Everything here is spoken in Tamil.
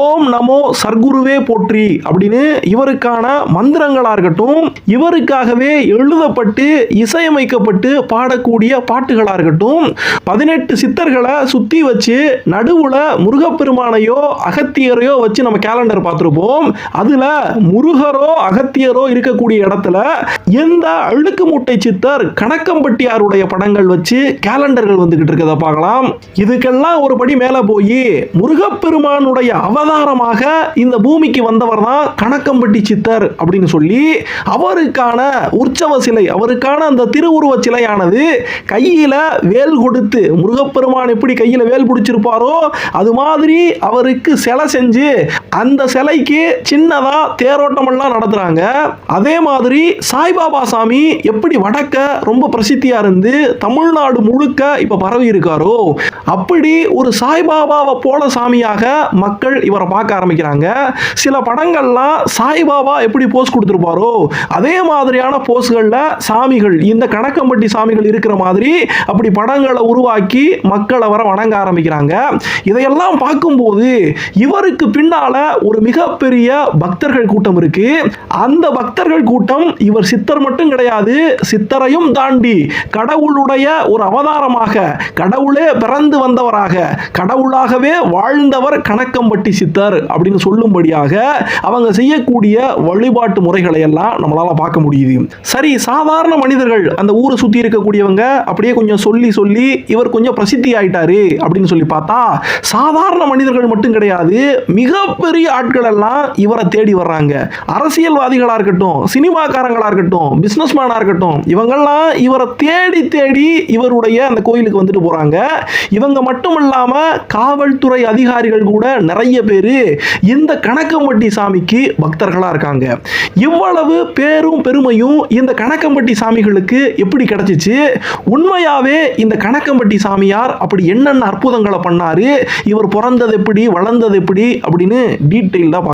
ஓம் நமோ சர்க்குருவே போற்றி அப்படின்னு இவருக்கான மந்திரங்களா இருக்கட்டும், இவருக்காகவே எழுதப்பட்டு இசையமைக்கப்பட்டு பாடக்கூடிய பாட்டுகளா இருக்கட்டும், 18 சித்தர்களை சுத்தி வச்சு நடுவுல முருகப்பெருமானையோ அகத்தியரையோ வச்சு நம்ம கேலண்டர் பார்த்திருப்போம். அதுல முருகரோ அகத்தியரோ இருக்கக்கூடிய இடத்துல எந்த அழுக்கு மூட்டை சித்தர் கணக்கம்பட்டியாருடைய படங்கள் வச்சு கேலண்டர்கள் வந்துகிட்டு இருக்கத பார்க்கலாம். இதுக்கெல்லாம் ஒரு படி மேல போய் முருகப்பெருமானுடைய அவதாரமாக இந்த பூமிக்கு வந்தவர் தான் கணக்கம்பட்டி சித்தர் அப்படின்னு சொல்லி அவருக்கான உற்சவ சிலை, அவருக்கான அந்த திருவுருவ சிலையானது கையில வேல் கொடுத்து, முருகப்பெருமான் எப்படி கையில வேல் பிடிச்சிருப்பாரோ அது மாதிரி அவருக்கு சிலை செஞ்சு அந்த சிலைக்கு சின்னதா தேரோட்டம் எல்லாம் நடத்துறாங்க. அதே மாதிரி சாய்பாபா சாமி எப்படி வடக்க ரொம்ப பிரசித்தியா இருந்து தமிழ்நாடு முழுக்க இப்ப பரவி இருக்காரோ அப்படி ஒரு சாய்பாபாவை போல சாமியாக மக்கள் இவரை பார்க்க ஆரம்பிக்கிறாங்க. சில படங்கள்லாம் சாய்பாபா எப்படி போஸ் கொடுத்திருப்பாரோ அதே மாதிரியான போஸ்கள்ல சாமிகள், இந்த கணக்கம்பட்டி சாமிகள் இருக்கிற மாதிரி அப்படி படங்களை உருவாக்கி மக்கள் அவரை வணங்க ஆரம்பிக்கிறாங்க. இதையெல்லாம் பார்க்கும்போது இவருக்கு பின்னால ஒரு மிகப்பெரிய பக்தர்கள் கூட்டம் இருக்கு. அந்த பக்தர்கள் கூட்டம் இவர் சித்தர் மட்டும் கிடையாது, சித்தரையும் தாண்டி கடவுளுடைய ஒரு அவதாரமாக, கடவுளே பிறந்து வந்தவராக, கடவுளாகவே வாழ்ந்தவர் கணக்கம்பட்டி சித்தர் அப்படின்னு சொல்லும்படியாக அவங்க செய்யக்கூடிய வழிபாட்டு முறைகளை எல்லாம் நம்மளால பார்க்க முடியுது. சரி, சாதாரண மனிதர்கள் அந்த ஊரை சுத்தி இருக்கக்கூடியவங்க அப்படியே கொஞ்சம் சொல்லி இவர் கொஞ்சம் பிரசித்தி ஆயிட்டாரு அப்படின்னு சொல்லி பார்த்தா, சாதாரண மனிதர்கள் மட்டும் கிடையாது, மிகப்பெரிய ஆட்கள் எல்லாம் இவரை தேடி வர்றாங்க. அரசியல்வாதிகளா இருக்கட்டும், சினிமாக்காரங்களா இருக்கட்டும், பிசினஸ்மேனா இருக்கட்டும், இவங்கெல்லாம் இவரை தேடி தேடி இவருடைய அந்த கோயிலுக்கு வந்துட்டு போறாங்க. இவங்க மட்டும் இல்லாம காவல்துறை அதிகாரிகள் கூட நிறைய பேரு இந்த கணக்கம்பட்டி சாமிக்கு பக்தர்களா இருக்காங்க. இவ்வளவு பேரும் பெருமையும் இந்த கணக்கம்பட்டி சாமிகளுக்கு எப்படி கிடைச்சிச்சு? உண்மையாவே இந்த கணக்கம்பட்டி சாமியார் அப்படி என்னென்ன அற்புதங்களை பண்ணாரு, இவர் பிறந்தது எப்படி, வளர்ந்தது எப்படி அப்படின்னு டீட்டெயில்டா